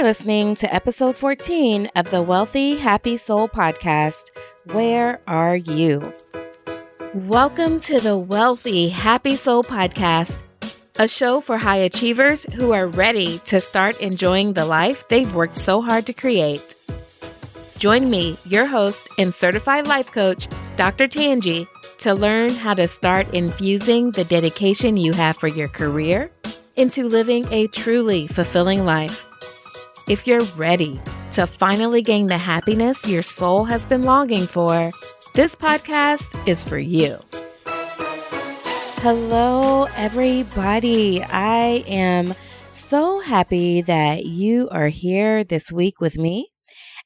You're listening to episode 14 of the Wealthy Happy Soul podcast. Where are you? Welcome to the Wealthy Happy Soul podcast, a show for high achievers who are ready to start enjoying the life they've worked so hard to create. Join me, your host and certified life coach, Dr. Tangi, to learn how to start infusing the dedication you have for your career into living a truly fulfilling life. If you're ready to finally gain the happiness your soul has been longing for, this podcast is for you. Hello, everybody. I am so happy that you are here this week with me,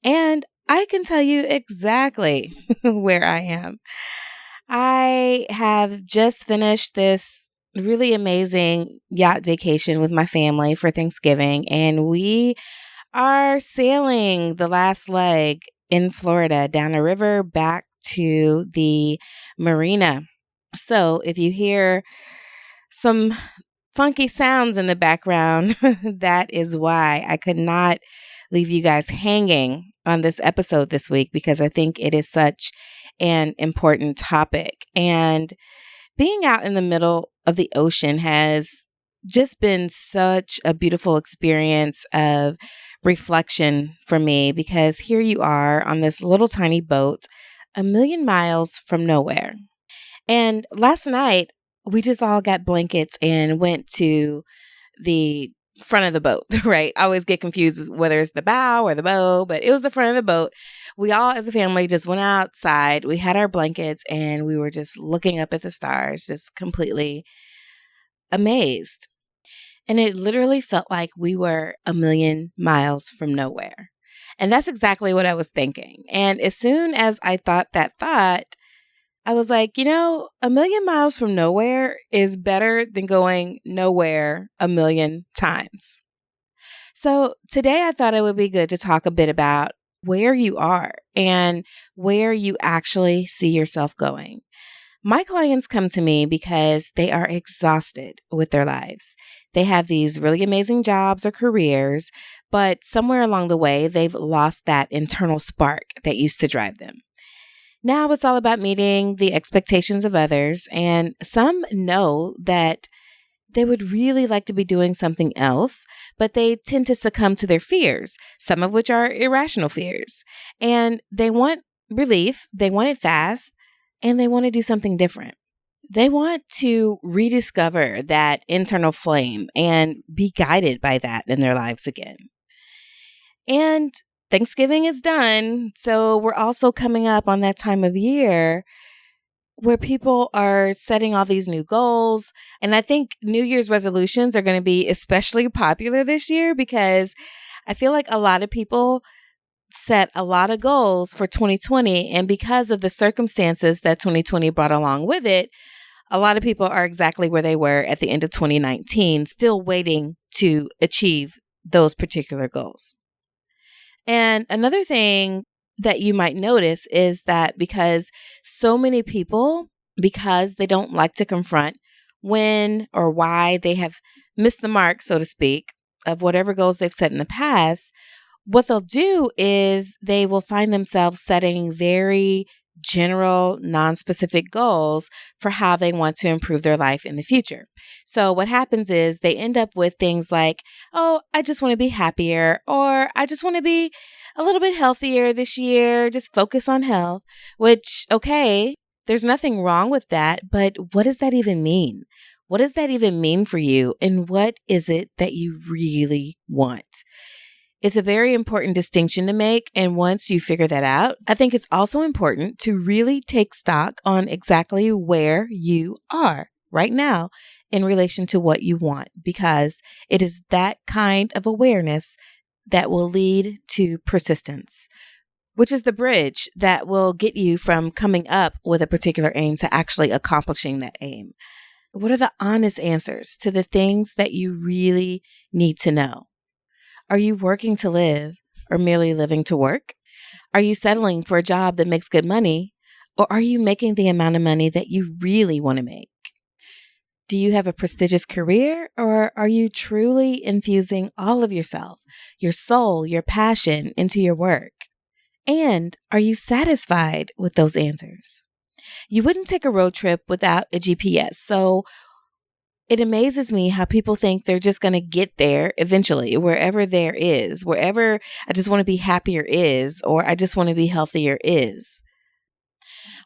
and I can tell you exactly where I am. I have just finished this really amazing yacht vacation with my family for Thanksgiving, and we are sailing the last leg in Florida down a river back to the marina. So if you hear some funky sounds in the background, that is why I could not leave you guys hanging on this episode this week, because I think it is such an important topic. And being out in the middle of the ocean has just been such a beautiful experience of reflection for me, because here you are on this little tiny boat a million miles from nowhere. And last night, we just all got blankets and went to the front of the boat, right? I always get confused with whether it's the bow or the bow, but it was the front of the boat. We all, as a family, just went outside. We had our blankets and we were just looking up at the stars, just completely amazed. And it literally felt like we were a million miles from nowhere. And that's exactly what I was thinking. And as soon as I thought that thought, I was like, a million miles from nowhere is better than going nowhere a million times. So today I thought it would be good to talk a bit about where you are and where you actually see yourself going. My clients come to me because they are exhausted with their lives. They have these really amazing jobs or careers, but somewhere along the way, they've lost that internal spark that used to drive them. Now it's all about meeting the expectations of others, and some know that they would really like to be doing something else, but they tend to succumb to their fears, some of which are irrational fears. And they want relief, they want it fast, and they want to do something different. They want to rediscover that internal flame and be guided by that in their lives again. And Thanksgiving is done, so we're also coming up on that time of year where people are setting all these new goals. And I think New Year's resolutions are going to be especially popular this year, because I feel like a lot of people set a lot of goals for 2020. And because of the circumstances that 2020 brought along with it, a lot of people are exactly where they were at the end of 2019, still waiting to achieve those particular goals. And another thing that you might notice is that because so many people, because they don't like to confront when or why they have missed the mark, so to speak, of whatever goals they've set in the past, what they'll do is they will find themselves setting very general, non-specific goals for how they want to improve their life in the future. So what happens is they end up with things like, oh, I just want to be happier, or I just want to be a little bit healthier this year, just focus on health, which, okay, there's nothing wrong with that, but what does that even mean? What does that even mean for you? And what is it that you really want? It's a very important distinction to make. And once you figure that out, I think it's also important to really take stock on exactly where you are right now in relation to what you want, because it is that kind of awareness that will lead to persistence, which is the bridge that will get you from coming up with a particular aim to actually accomplishing that aim. What are the honest answers to the things that you really need to know? Are you working to live or merely living to work? Are you settling for a job that makes good money, or are you making the amount of money that you really want to make? Do you have a prestigious career, or are you truly infusing all of yourself, your soul, your passion into your work? And are you satisfied with those answers? You wouldn't take a road trip without a GPS. So it amazes me how people think they're just going to get there eventually, wherever there is, wherever I just want to be happier is, or I just want to be healthier is.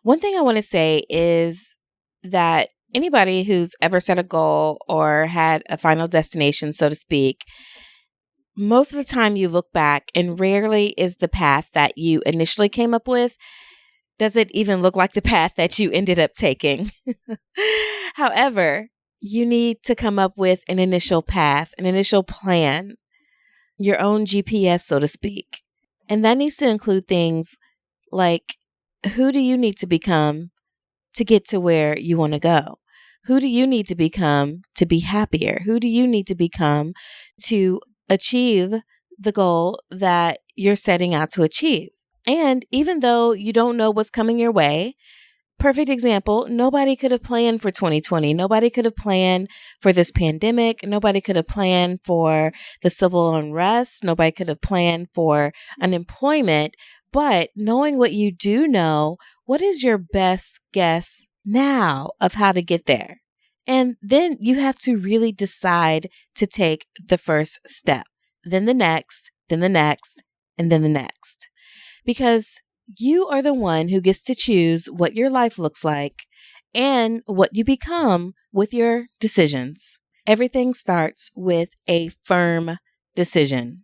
One thing I want to say is that anybody who's ever set a goal or had a final destination, so to speak, most of the time you look back and rarely is the path that you initially came up with, does it even look like the path that you ended up taking? However, you need to come up with an initial path, an initial plan, your own GPS, so to speak. And that needs to include things like, who do you need to become to get to where you want to go? Who do you need to become to be happier? Who do you need to become to achieve the goal that you're setting out to achieve? And even though you don't know what's coming your way, perfect example, nobody could have planned for 2020. Nobody could have planned for this pandemic. Nobody could have planned for the civil unrest. Nobody could have planned for unemployment. But knowing what you do know, what is your best guess now of how to get there? And then you have to really decide to take the first step, then the next, then the next, and then the next. Because you are the one who gets to choose what your life looks like and what you become with your decisions. Everything starts with a firm decision.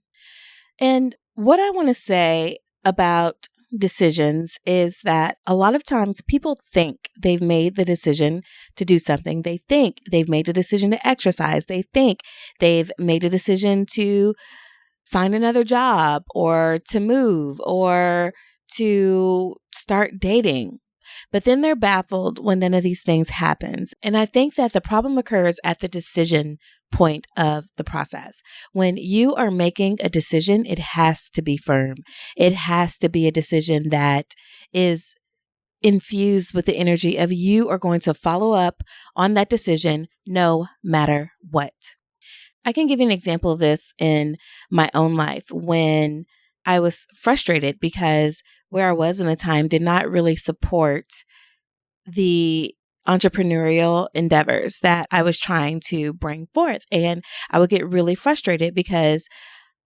And what I want to say about decisions is that a lot of times people think they've made the decision to do something. They think they've made a decision to exercise. They think they've made a decision to find another job or to move or to start dating. But then they're baffled when none of these things happens. And I think that the problem occurs at the decision point of the process. When you are making a decision, it has to be firm. It has to be a decision that is infused with the energy of you are going to follow up on that decision no matter what. I can give you an example of this in my own life when I was frustrated because where I was in the time did not really support the entrepreneurial endeavors that I was trying to bring forth. And I would get really frustrated because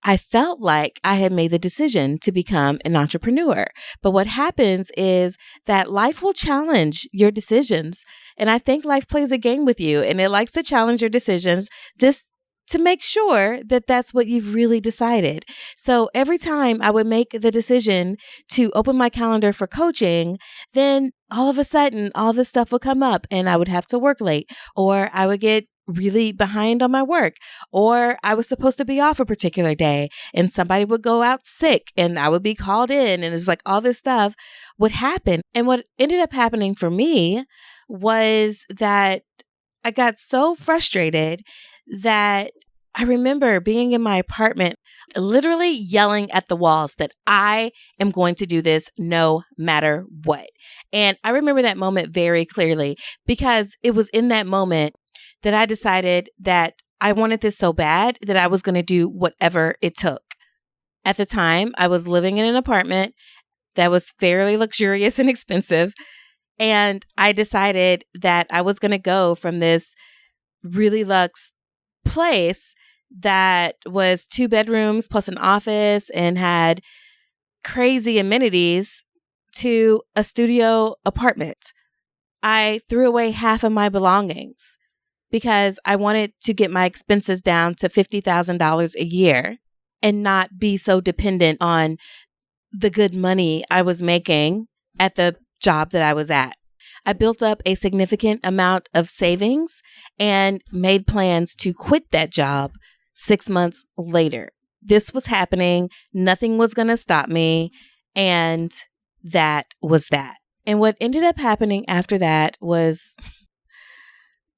I felt like I had made the decision to become an entrepreneur. But what happens is that life will challenge your decisions. And I think life plays a game with you and it likes to challenge your decisions just to make sure that that's what you've really decided. So every time I would make the decision to open my calendar for coaching, then all of a sudden, all this stuff would come up and I would have to work late, or I would get really behind on my work, or I was supposed to be off a particular day and somebody would go out sick and I would be called in, and it's like all this stuff would happen. And what ended up happening for me was that I got so frustrated that I remember being in my apartment, literally yelling at the walls that I am going to do this no matter what. And I remember that moment very clearly because it was in that moment that I decided that I wanted this so bad that I was going to do whatever it took. At the time, I was living in an apartment that was fairly luxurious and expensive. And I decided that I was going to go from this really luxe place that was 2 bedrooms plus an office and had crazy amenities to a studio apartment. I threw away half of my belongings because I wanted to get my expenses down to $50,000 a year and not be so dependent on the good money I was making at the job that I was at. I built up a significant amount of savings and made plans to quit that job 6 months later. This was happening. Nothing was going to stop me. And that was that. And what ended up happening after that was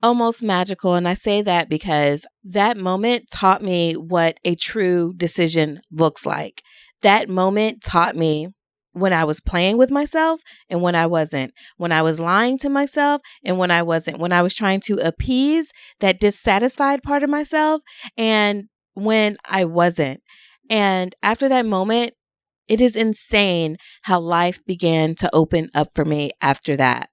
almost magical. And I say that because that moment taught me what a true decision looks like. That moment taught me when I was playing with myself and when I wasn't, when I was lying to myself and when I wasn't, when I was trying to appease that dissatisfied part of myself and when I wasn't. And after that moment, it is insane how life began to open up for me after that.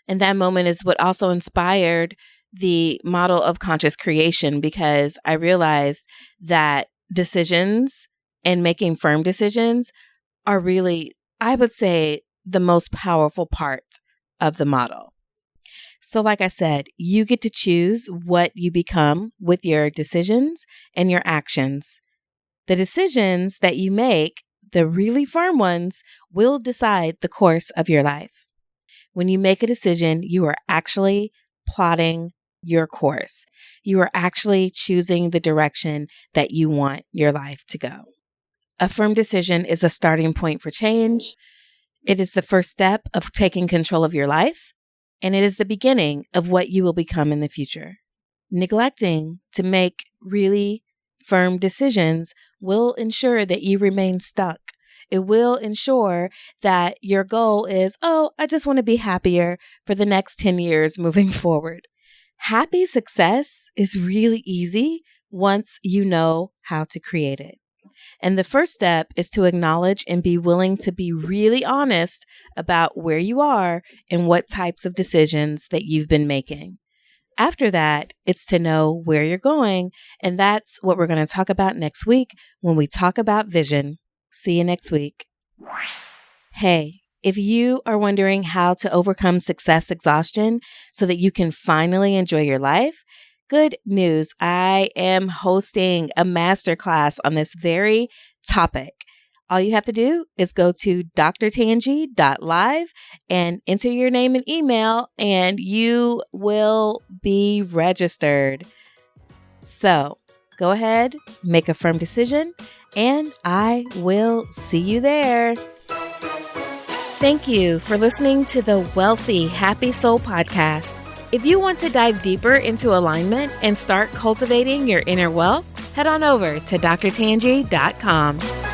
And that moment is what also inspired the model of conscious creation, because I realized that decisions and making firm decisions are really, I would say, the most powerful part of the model. So like I said, you get to choose what you become with your decisions and your actions. The decisions that you make, the really firm ones, will decide the course of your life. When you make a decision, you are actually plotting your course. You are actually choosing the direction that you want your life to go. A firm decision is a starting point for change. It is the first step of taking control of your life, and it is the beginning of what you will become in the future. Neglecting to make really firm decisions will ensure that you remain stuck. It will ensure that your goal is, I just want to be happier for the next 10 years moving forward. Happy success is really easy once you know how to create it. And the first step is to acknowledge and be willing to be really honest about where you are and what types of decisions that you've been making. After that, it's to know where you're going. And that's what we're going to talk about next week when we talk about vision. See you next week. Hey, if you are wondering how to overcome success exhaustion so that you can finally enjoy your life, good news. I am hosting a masterclass on this very topic. All you have to do is go to drtangi.live and enter your name and email, and you will be registered. So go ahead, make a firm decision, and I will see you there. Thank you for listening to the Wealthy Happy Soul podcast. If you want to dive deeper into alignment and start cultivating your inner wealth, head on over to drtangi.com.